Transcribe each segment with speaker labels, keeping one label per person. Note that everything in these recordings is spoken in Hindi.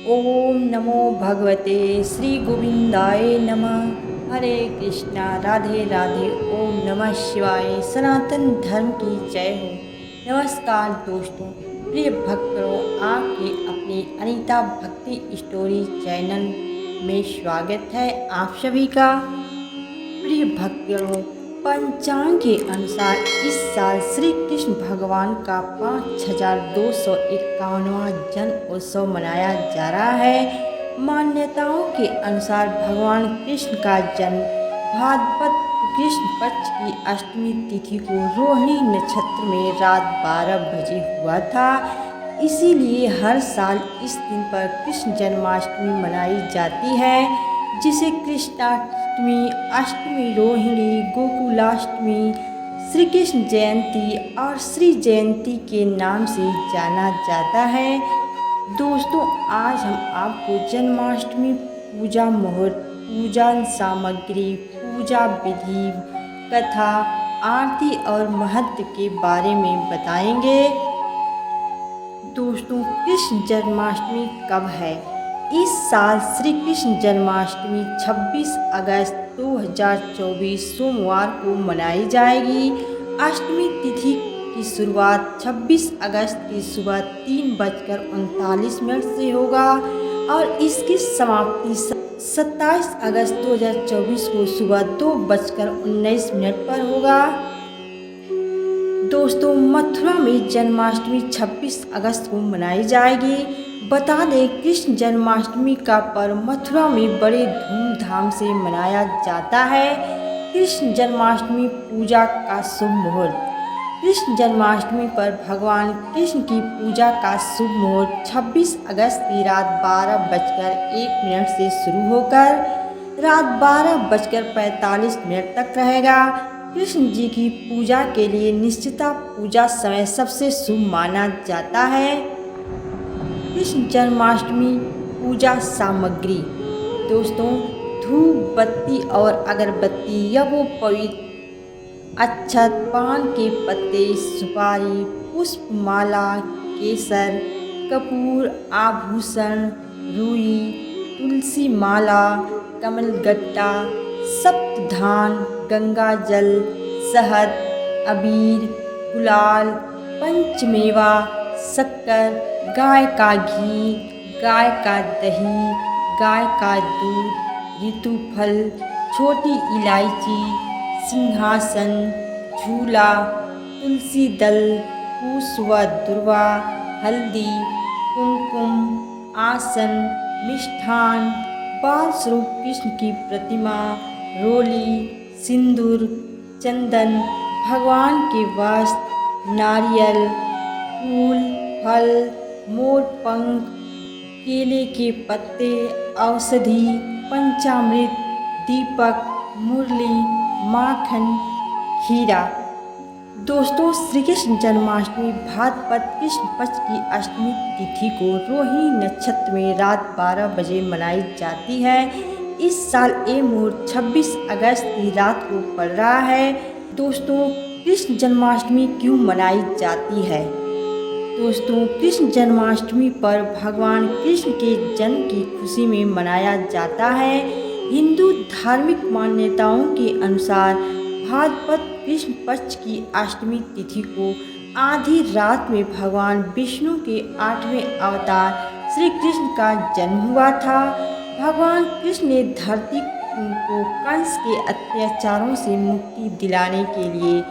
Speaker 1: ओम नमो भगवते श्री गोविंदाय नमः। हरे कृष्णा राधे राधे। ओम नमः शिवाय। सनातन धर्म की जय हो। नमस्कार दोस्तों, प्रिय भक्तों, आपके अपनी अनीता भक्ति स्टोरी चैनल में स्वागत है आप सभी का। प्रिय भक्तों, पंचांग के अनुसार इस साल श्री कृष्ण भगवान का 5251वां जन्म उत्सव मनाया जा रहा है। मान्यताओं के अनुसार भगवान कृष्ण का जन्म भाद्रपद कृष्ण पक्ष की अष्टमी तिथि को रोहिणी नक्षत्र में रात 12 बजे हुआ था। इसीलिए हर साल इस दिन पर कृष्ण जन्माष्टमी मनाई जाती है, जिसे कृष्णाष्टमी, अष्टमी रोहिणी, गोकुलाष्टमी, श्री कृष्ण जयंती और श्री जयंती के नाम से जाना जाता है। दोस्तों, आज हम आपको जन्माष्टमी पूजा मुहूर्त, पूजा सामग्री, पूजा विधि, कथा, आरती और महत्व के बारे में बताएंगे। दोस्तों, कृष्ण जन्माष्टमी कब है? इस साल श्री कृष्ण जन्माष्टमी 26 अगस्त 2024 सोमवार को मनाई जाएगी। अष्टमी तिथि की शुरुआत 26 अगस्त की सुबह 3:39 से होगा और इसकी समाप्ति 27 अगस्त 2024 को सुबह 2:19 पर होगा। दोस्तों, मथुरा में जन्माष्टमी 26 अगस्त को मनाई जाएगी। बता दें, कृष्ण जन्माष्टमी का पर्व मथुरा में बड़े धूमधाम से मनाया जाता है। कृष्ण जन्माष्टमी पूजा का शुभ मुहूर्त। कृष्ण जन्माष्टमी पर भगवान कृष्ण की पूजा का शुभ मुहूर्त 26 अगस्त की रात 12:01 से शुरू होकर रात 12:45 तक रहेगा। कृष्ण जी की पूजा के लिए निश्चित पूजा समय सबसे शुभ माना जाता है। कृष्ण जन्माष्टमी पूजा सामग्री। दोस्तों, धूप, बत्ती और अगरबत्ती या वो पवित्र अक्षत, पान के पत्ते, सुपारी, पुष्प माला, केसर, कपूर, आभूषण, रुई, तुलसी माला, कमलगट्टा, सप्तधान, गंगा जल, शहद, अबीर, गुलाल, पंचमेवा, शक्कर, गाय का घी, गाय का दही, गाय का दूध, ऋतुफल, छोटी इलायची, सिंहासन, झूला, तुलसी दल, कुश व दुर्वा, हल्दी, कुमकुम, आसन, मिष्ठान, बाल स्वरूप कृष्ण की प्रतिमा, रोली, सिंदूर, चंदन, भगवान के वस्त्र, नारियल, फूल, फल, मोर पंख, केले के पत्ते, औषधि, पंचामृत, दीपक, मुरली, माखन, खीरा। दोस्तों, श्री कृष्ण जन्माष्टमी भाद्रपद कृष्ण पक्ष की अष्टमी तिथि को रोहिणी नक्षत्र में रात 12 बजे मनाई जाती है। इस साल ये मुहूर्त 26 अगस्त की रात को पड़ रहा है। दोस्तों, कृष्ण जन्माष्टमी क्यों मनाई जाती है? दोस्तों, कृष्ण जन्माष्टमी पर भगवान कृष्ण के जन्म की खुशी में मनाया जाता है। हिंदू धार्मिक मान्यताओं के अनुसार भाद्रपद कृष्ण पक्ष की अष्टमी तिथि को आधी रात में भगवान विष्णु के 8वें अवतार श्री कृष्ण का जन्म हुआ था। भगवान कृष्ण ने धरती को कंस के अत्याचारों से मुक्ति दिलाने के लिए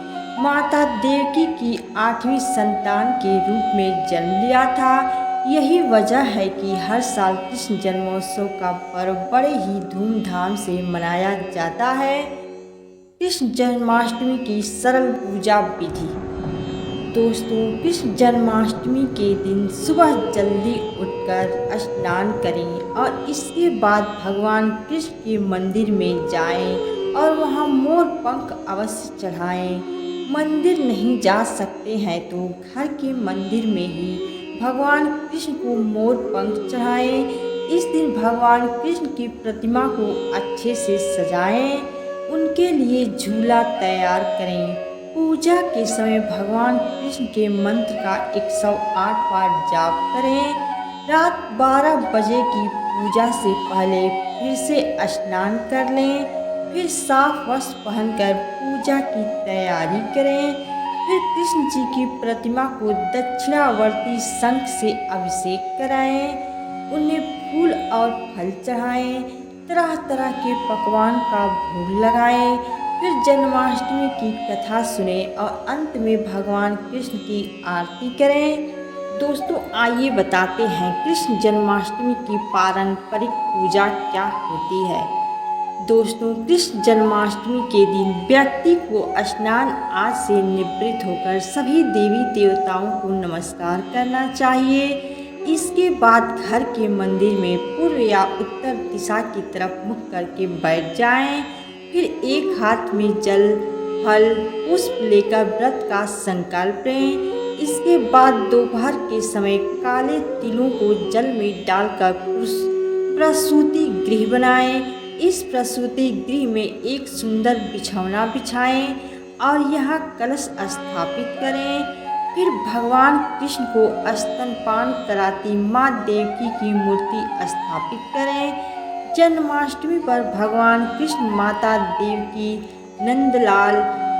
Speaker 1: माता देवकी की 8वीं संतान के रूप में जन्म लिया था। यही वजह है कि हर साल कृष्ण जन्मोत्सव का पर्व बड़े ही धूमधाम से मनाया जाता है। कृष्ण जन्माष्टमी की सरल पूजा विधि। दोस्तों, कृष्ण जन्माष्टमी के दिन सुबह जल्दी उठकर स्नान करें और इसके बाद भगवान कृष्ण के मंदिर में जाएं और वहां मोर पंख अवश्य चढ़ाएं। मंदिर नहीं जा सकते हैं तो घर के मंदिर में ही भगवान कृष्ण को मोर पंख चढ़ाएं। इस दिन भगवान कृष्ण की प्रतिमा को अच्छे से सजाएं, उनके लिए झूला तैयार करें। पूजा के समय भगवान कृष्ण के मंत्र का 108 बार जाप करें। रात 12 बजे की पूजा से पहले फिर से स्नान कर लें, फिर साफ वस्त्र पहनकर पूजा की तैयारी करें। फिर कृष्ण जी की प्रतिमा को दक्षिणावर्ती शंख से अभिषेक कराएं, उन्हें फूल और फल चढ़ाएं, तरह तरह के पकवान का भोग लगाएं, फिर जन्माष्टमी की कथा सुने और अंत में भगवान कृष्ण की आरती करें। दोस्तों आइए बताते हैं कृष्ण जन्माष्टमी की पारंपरिक पूजा क्या होती है। दोस्तों कृष्ण जन्माष्टमी के दिन व्यक्ति को स्नान आदि से निवृत्त होकर सभी देवी देवताओं को नमस्कार करना चाहिए। इसके बाद घर के मंदिर में पूर्व या उत्तर दिशा की तरफ मुख करके बैठ जाएं। फिर एक हाथ में जल फल पुष्प लेकर व्रत का संकल्प लें। इसके बाद दोपहर के समय काले तिलों को जल में डालकर प्रसूति गृह बनाएं। इस प्रसूति गृह में एक सुंदर बिछौना बिछाएं और यहाँ कलश स्थापित करें। फिर भगवान कृष्ण को स्तनपान कराती माँ देवकी की मूर्ति स्थापित करें। जन्माष्टमी पर भगवान कृष्ण माता देवकी, नंदलाल,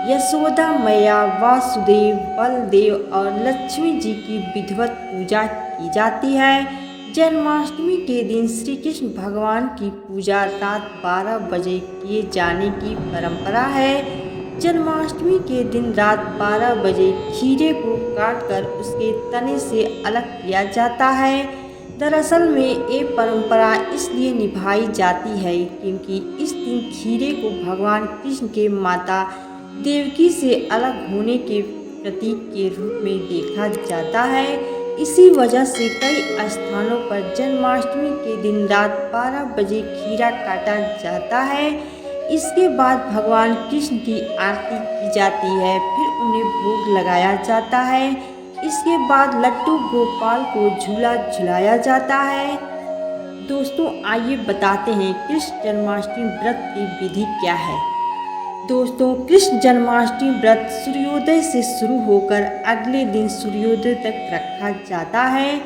Speaker 1: यशोदा मैया, वासुदेव, बलदेव और लक्ष्मी जी की विधिवत पूजा की जाती है। जन्माष्टमी के दिन श्री कृष्ण भगवान की पूजा रात 12 बजे किए जाने की परंपरा है। जन्माष्टमी के दिन रात 12 बजे खीरे को काटकर उसके तने से अलग किया जाता है। दरअसल में ये परंपरा इसलिए निभाई जाती है क्योंकि इस दिन खीरे को भगवान कृष्ण के माता देवकी से अलग होने के प्रतीक के रूप में देखा जाता है। इसी वजह से कई स्थानों पर जन्माष्टमी के दिन रात 12 बजे खीरा काटा जाता है। इसके बाद भगवान कृष्ण की आरती की जाती है, फिर उन्हें भोग लगाया जाता है। इसके बाद लड्डू गोपाल को झूला झुलाया जाता है। दोस्तों आइए बताते हैं कृष्ण जन्माष्टमी व्रत की विधि क्या है। दोस्तों कृष्ण जन्माष्टमी व्रत सूर्योदय से शुरू होकर अगले दिन सूर्योदय तक रखा जाता है।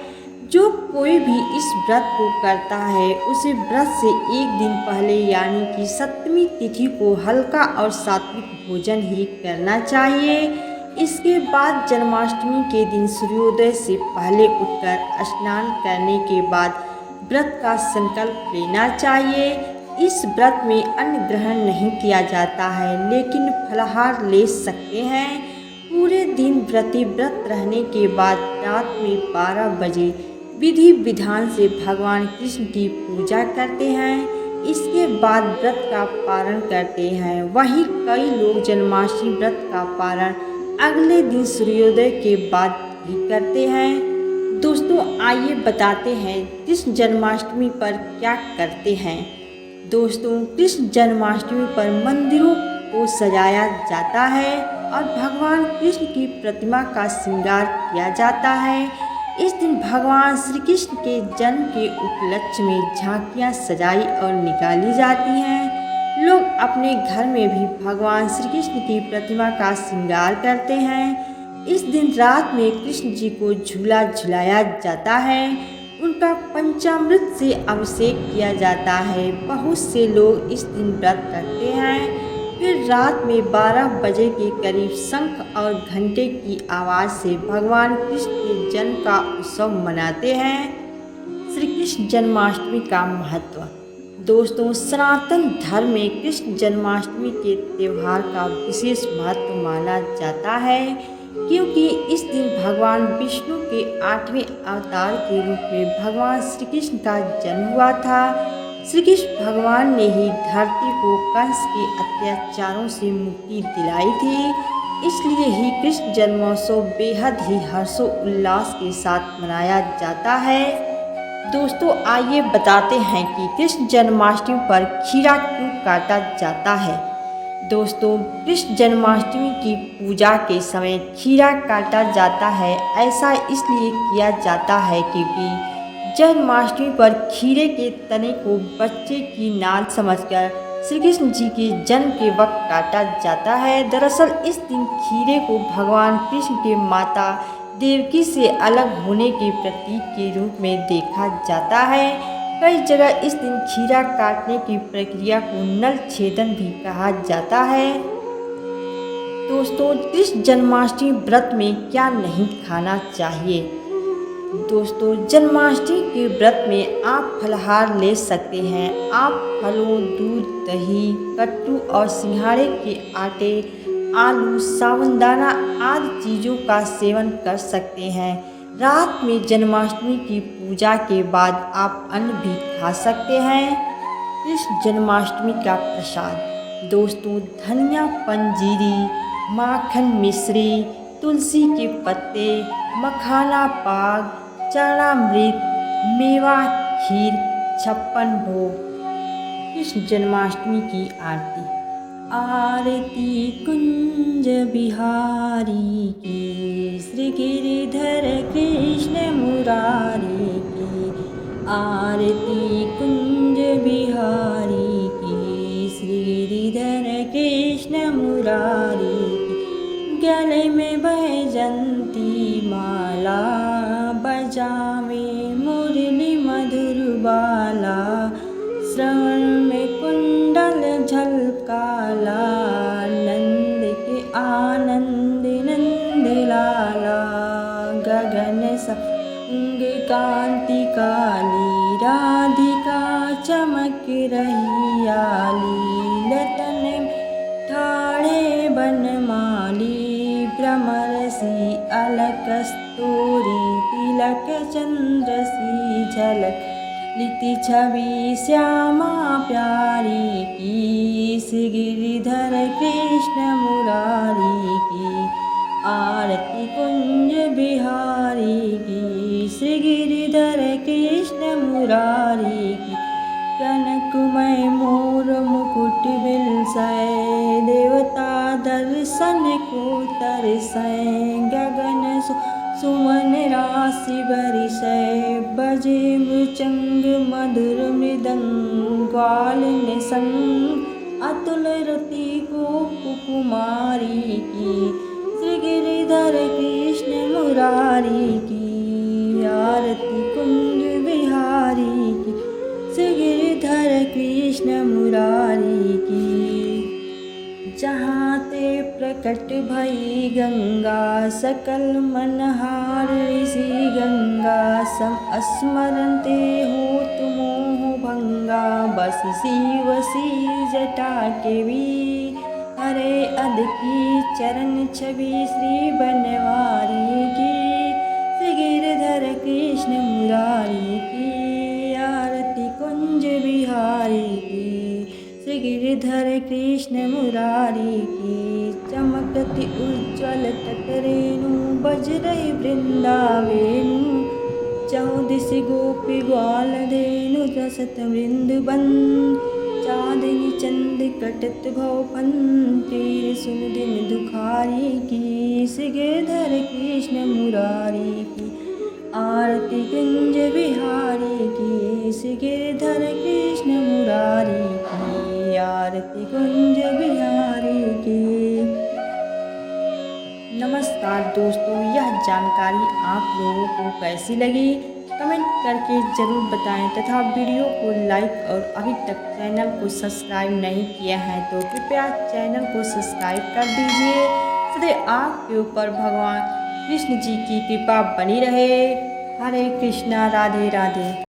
Speaker 1: जो कोई भी इस व्रत को करता है उसे व्रत से एक दिन पहले यानी कि सप्तमी तिथि को हल्का और सात्विक भोजन ही करना चाहिए। इसके बाद जन्माष्टमी के दिन सूर्योदय से पहले उठकर स्नान करने के बाद व्रत का संकल्प लेना चाहिए। इस व्रत में अन्न ग्रहण नहीं किया जाता है लेकिन फलाहार ले सकते हैं। पूरे दिन व्रती व्रत रहने के बाद रात में 12 बजे विधि विधान से भगवान कृष्ण की पूजा करते हैं। इसके बाद व्रत का पारण करते हैं। वहीं कई लोग जन्माष्टमी व्रत का पारण अगले दिन सूर्योदय के बाद भी करते हैं। दोस्तों आइए बताते हैं कृष्ण जन्माष्टमी पर क्या करते हैं। दोस्तों कृष्ण जन्माष्टमी पर मंदिरों को सजाया जाता है और भगवान कृष्ण की प्रतिमा का श्रृंगार किया जाता है। इस दिन भगवान श्री कृष्ण के जन्म के उपलक्ष्य में झांकियाँ सजाई और निकाली जाती हैं। लोग अपने घर में भी भगवान श्री कृष्ण की प्रतिमा का श्रृंगार करते हैं। इस दिन रात में कृष्ण जी को झूला झुलाया जाता है, उनका पंचामृत से अभिषेक किया जाता है। बहुत से लोग इस दिन व्रत रखते हैं। फिर रात में 12 बजे के करीब शंख और घंटे की आवाज़ से भगवान कृष्ण के जन्म का उत्सव मनाते हैं। श्री कृष्ण जन्माष्टमी का महत्व। दोस्तों सनातन धर्म में कृष्ण जन्माष्टमी के त्यौहार का विशेष महत्व माना जाता है क्योंकि इस दिन भगवान विष्णु के 8वें अवतार के रूप में भगवान श्री कृष्ण का जन्म हुआ था। श्री कृष्ण भगवान ने ही धरती को कंस के अत्याचारों से मुक्ति दिलाई थी। इसलिए ही कृष्ण जन्मोत्सव बेहद ही हर्षोल्लास के साथ मनाया जाता है। दोस्तों आइए बताते हैं कि कृष्ण जन्माष्टमी पर खीरा क्यों काटा जाता है। दोस्तों कृष्ण जन्माष्टमी की पूजा के समय खीरा काटा जाता है। ऐसा इसलिए किया जाता है क्योंकि जन्माष्टमी पर खीरे के तने को बच्चे की नाद समझकर श्री कृष्ण जी के जन्म के वक्त काटा जाता है। दरअसल इस दिन खीरे को भगवान कृष्ण के माता देवकी से अलग होने के प्रतीक के रूप में देखा जाता है। कई जगह इस दिन खीरा काटने की प्रक्रिया को नल छेदन भी कहा जाता है। दोस्तों, कृष्ण जन्माष्टमी व्रत में क्या नहीं खाना चाहिए? दोस्तों, जन्माष्टमी के व्रत में आप फलाहार ले सकते हैं। आप फलों, दूध, दही, कट्टू और सिंघाड़े के आटे, आलू, साबूदाना आदि चीज़ों का सेवन कर सकते हैं। रात में जन्माष्टमी की पूजा के बाद आप अन्न भी खा सकते हैं। कृष्ण जन्माष्टमी का प्रसाद। दोस्तों, धनिया, पंजीरी, माखन मिश्री, तुलसी के पत्ते, मखाना पाक, चरणामृत, मेवा, खीर, 56 भोग। कृष्ण जन्माष्टमी की आरती। आरती कुंज बिहारी की, श्री गिरिधर कृष्ण मुरारी की। आरती कुंज बिहारी की, श्री गिरिधर कृष्ण मुरारी की। गले में बैजंती माला, बजावे मुरली मधुर बाला। श्रवण में कुंडल झलकाला, नंद के आनंद नंद लाला। गगन संग कांति काली, राधिका चमक रही आली। लतन ठाड़े बनमाली, भ्रमर सी अलक कस्तूरी। तिलक चंद्र सी झलक, लिति छवि श्यामा प्यारी की। श्री गिरिधर कृष्ण मुरारी की। आरती कुंज बिहारी की, श्री गिरिधर कृष्ण मुरारी की। कनकमय मोर मुकुट बिलसै, देवता दर्शन को तरसै। गगन सुमन राशि बरसै, बजे मृचंग मधुर मृदंग। ग्वाल निसंग अतुल रति गोप कुमारी की। श्री गिरिधर कृष्ण मुरारी की। आरती कुंज बिहारी की, श्री गिरिधर कृष्ण मुरारी की। जहाँ ते प्रकट भई गंगा, सकल मनहार ऋषि गंगा। सम स्मरण ते होत मोह भंगा, बस शिव सी जटा के भी। हरे अध की चरण छवि, श्री बनवारी की। श्री गिरिधर कृष्ण मुरारी की। आरती कुंज बिहारी की, श्री गिरिधर कृष्ण मुरारी की। चमकती उज्ज्वल तटरेणु, बज रही वृंदावेणु। चौदिस गोपी ग्वाल धेनु, रसत वृंदबंद। चांदनी चंद कटत भव पंतीर, सुन दिन दुखारी की। श्री गिरिधर कृष्ण मुरारी की। आरती कुंज बिहारी की, श्री गिरिधर कृष्ण मुरारी की। आरती कुंज बिहारी की। नमस्कार दोस्तों, यह जानकारी आप लोगों को कैसी लगी कमेंट करके ज़रूर बताएं तथा वीडियो को लाइक और अभी तक चैनल को सब्सक्राइब नहीं किया है तो कृपया चैनल को सब्सक्राइब कर दीजिए। सदैव आपके ऊपर भगवान कृष्ण जी की कृपा बनी रहे। हरे कृष्णा, राधे राधे।